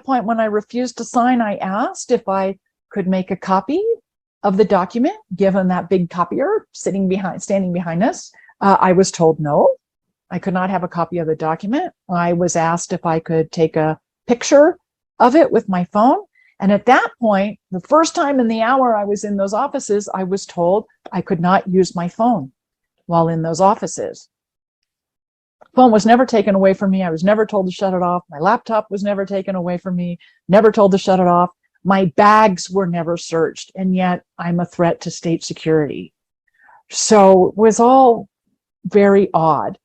point, when I refused to sign, I asked if I could make a copy of the document, given that big copier standing behind us. I was told no, I could not have a copy of the document. I was asked if I could take a picture of it with my phone. And at that point, the first time in the hour I was in those offices, I was told I could not use my phone while in those offices. Phone was never taken away from me. I was never told to shut it off. My laptop was never taken away from me, never told to shut it off. My bags were never searched, and yet I'm a threat to state security. So it was all very odd.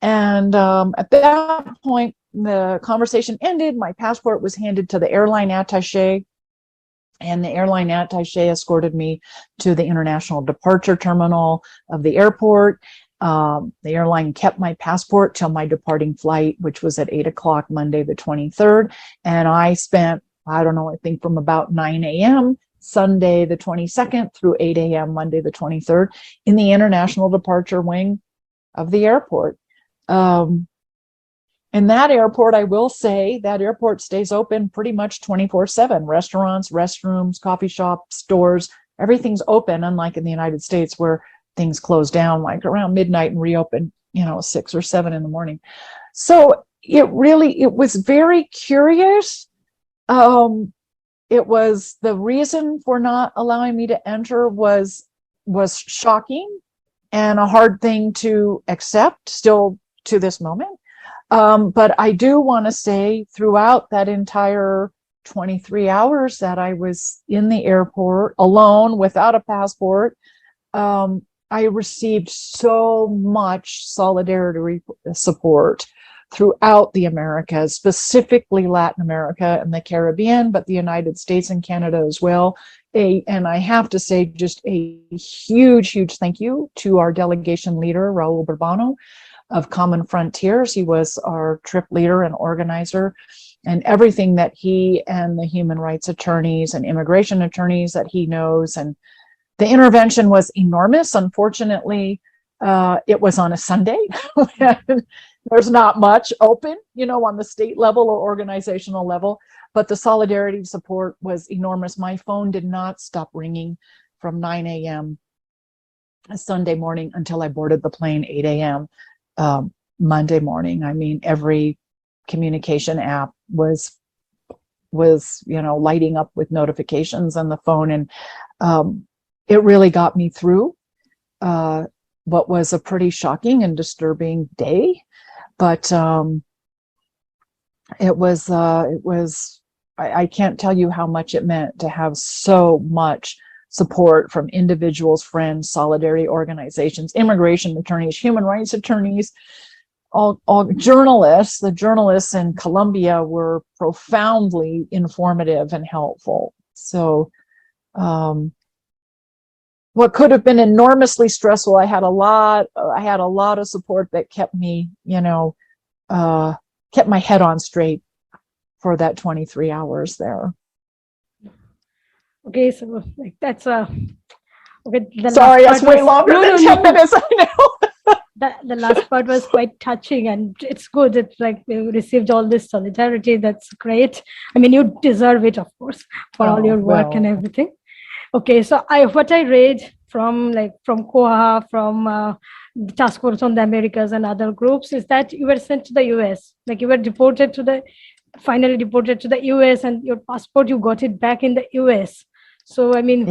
And at that point, the conversation ended. My passport was handed to the airline attaché, and the airline attaché escorted me to the international departure terminal of the airport. The airline kept my passport till my departing flight, which was at 8 o'clock Monday the 23rd. And I spent, I don't know, I think from about 9 a.m. Sunday the 22nd through 8 a.m. Monday the 23rd in the international departure wing of the airport. And that airport, I will say, that airport stays open pretty much 24/7. Restaurants, restrooms, coffee shops, stores, everything's open, unlike in the United States where things close down like around midnight and reopen, 6 or 7 in the morning. So it was very curious. It was, the reason for not allowing me to enter was shocking and a hard thing to accept still to this moment. But I do want to say, throughout that entire 23 hours that I was in the airport alone without a passport, I received so much solidarity support throughout the Americas, specifically Latin America and the Caribbean, but the United States and Canada as well. And I have to say just a huge, huge thank you to our delegation leader, Raul Burbano of Common Frontiers. He was our trip leader and organizer, and everything that he and the human rights attorneys and immigration attorneys that he knows. And the intervention was enormous. Unfortunately, it was on a Sunday. There's not much open, on the state level or organizational level, but the solidarity support was enormous. My phone did not stop ringing from 9 a.m. Sunday morning until I boarded the plane 8 a.m. Monday morning. I mean, every communication app was lighting up with notifications on the phone, and it really got me through what was a pretty shocking and disturbing day. But it was I can't tell you how much it meant to have so much support from individuals, friends, solidarity organizations, immigration attorneys, human rights attorneys, all journalists. The journalists in Colombia were profoundly informative and helpful. So what could have been enormously stressful, I had a lot of support that kept me, kept my head on straight for that 23 hours there. Okay, so that's okay. Sorry, that's way longer than 10 minutes. I know. The last part was quite touching, and it's good. It's like we received all this solidarity. That's great. I mean, you deserve it, of course, for all your work and everything. Okay, so what I read from COA, from the Task Force on the Americas and other groups, is that you were sent to the US. Like, you were finally deported to the US, and your passport, you got it back in the US. So, I mean,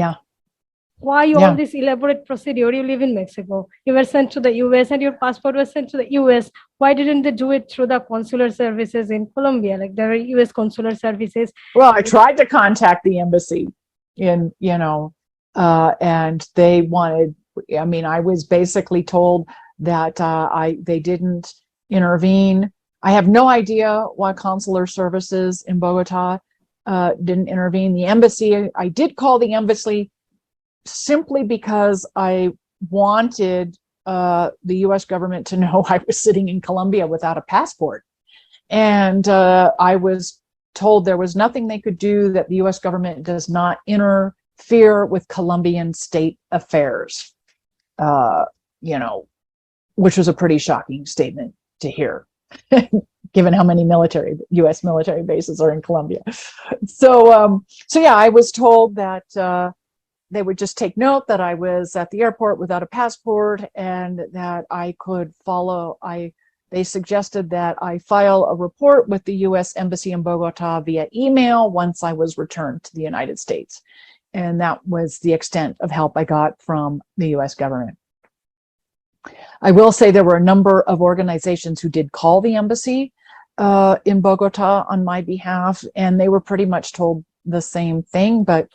why all this elaborate procedure? You live in Mexico. You were sent to the US, and your passport was sent to the US. Why didn't they do it through the consular services in Colombia? Like, there are US consular services. Well, I tried to contact the embassy and they wanted, I was basically told that they didn't intervene. I have no idea why consular services in Bogota didn't intervene. The embassy, I did call the embassy simply because I wanted the US government to know I was sitting in Colombia without a passport. And I was told there was nothing they could do, that the US government does not interfere with Colombian state affairs, which was a pretty shocking statement to hear. given how many U.S. military bases are in Colombia. So yeah, I was told that they would just take note that I was at the airport without a passport and that I could follow. They suggested that I file a report with the U.S. Embassy in Bogota via email once I was returned to the United States. And that was the extent of help I got from the U.S. government. I will say there were a number of organizations who did call the embassy in Bogota on my behalf, and they were pretty much told the same thing, but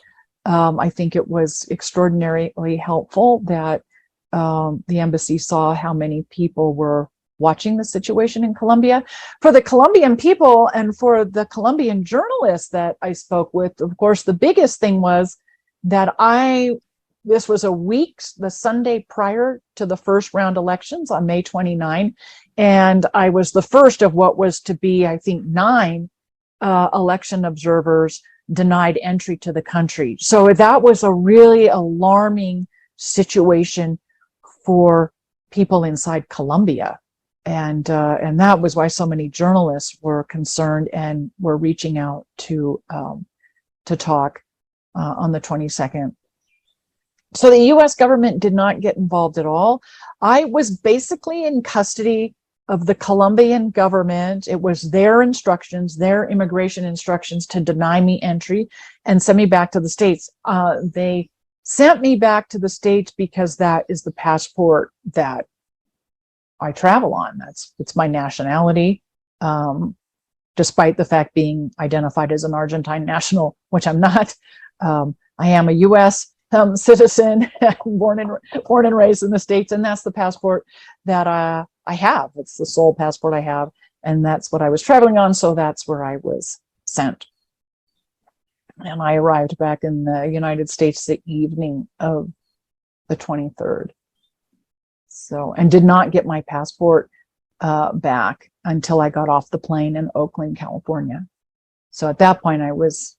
I think it was extraordinarily helpful that the embassy saw how many people were watching the situation in Colombia. For the Colombian people and for the Colombian journalists that I spoke with, of course, the biggest thing was that this was a week, the Sunday prior to the first round elections on May 29, and I was the first of what was to be, I think, 9 election observers denied entry to the country. So that was a really alarming situation for people inside Colombia. And that was why so many journalists were concerned and were reaching out to talk on the 22nd. So the U.S. government did not get involved at all. I was basically in custody of the Colombian government. It was their instructions, their immigration instructions to deny me entry and send me back to the States. They sent me back to the States because that is the passport that I travel on. It's my nationality, despite the fact being identified as an Argentine national, which I'm not. I am a U.S. Citizen, born and raised in the States, and that's the passport that I have. It's the sole passport I have, and that's what I was traveling on, so that's where I was sent. And I arrived back in the United States the evening of the 23rd. So, and did not get my passport back until I got off the plane in Oakland, California. So at that point, I was,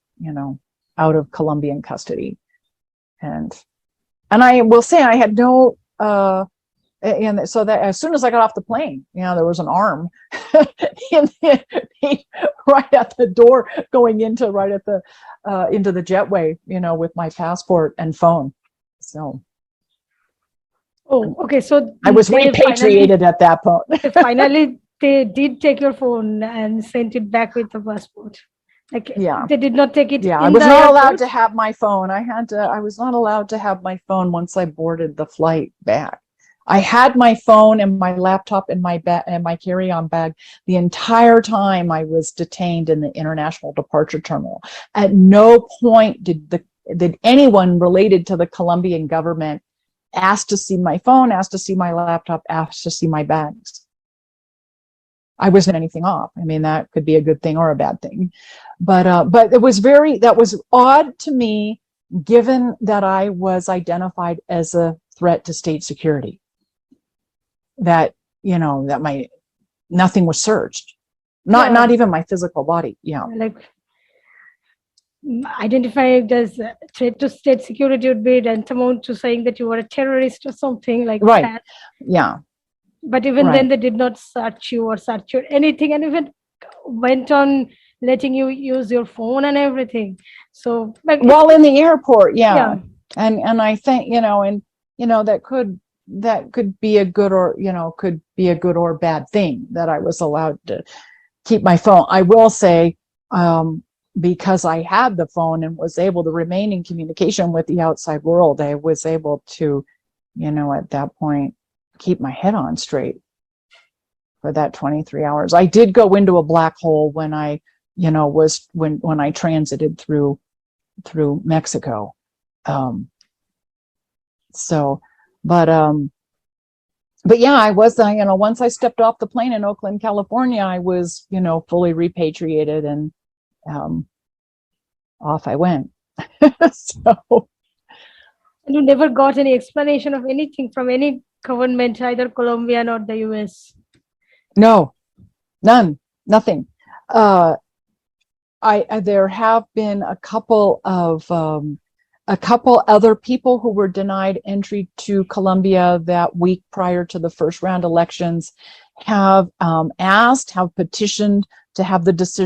out of Colombian custody. And I will say I had no, and so that as soon as I got off the plane, there was an arm right at the door going into the jetway, with my passport and phone. So. Oh, okay. So I was repatriated at that point. Finally, they did take your phone and sent it back with the passport. They did not take it. Yeah, I was not allowed to have my phone. I was not allowed to have my phone once I boarded the flight back. I had my phone and my laptop in my bag and my carry-on bag the entire time I was detained in the international departure terminal. At no point did anyone related to the Colombian government ask to see my phone, ask to see my laptop, ask to see my bags. I wasn't anything off. I mean, that could be a good thing or a bad thing. But that was odd to me, given that I was identified as a threat to state security. That, nothing was searched. Not even my physical body. Yeah. Identified as a threat to state security would be tantamount to saying that you were a terrorist or something like right. that. Yeah. But even then, they did not search you or search your anything, and even went on letting you use your phone and everything. So, while in the airport, yeah. And I think that could be a good or bad thing that I was allowed to keep my phone. I will say, because I had the phone and was able to remain in communication with the outside world, I was able to, at that point, keep my head on straight for that 23 hours. I did go into a black hole when I, when I transited through Mexico. But yeah, I was, once I stepped off the plane in Oakland, California, I was, fully repatriated and off I went. So. And you never got any explanation of anything from any government, either Colombian or the US? No, nothing. There have been a couple other people who were denied entry to Colombia that week prior to the first round elections, have asked, have petitioned to have the decision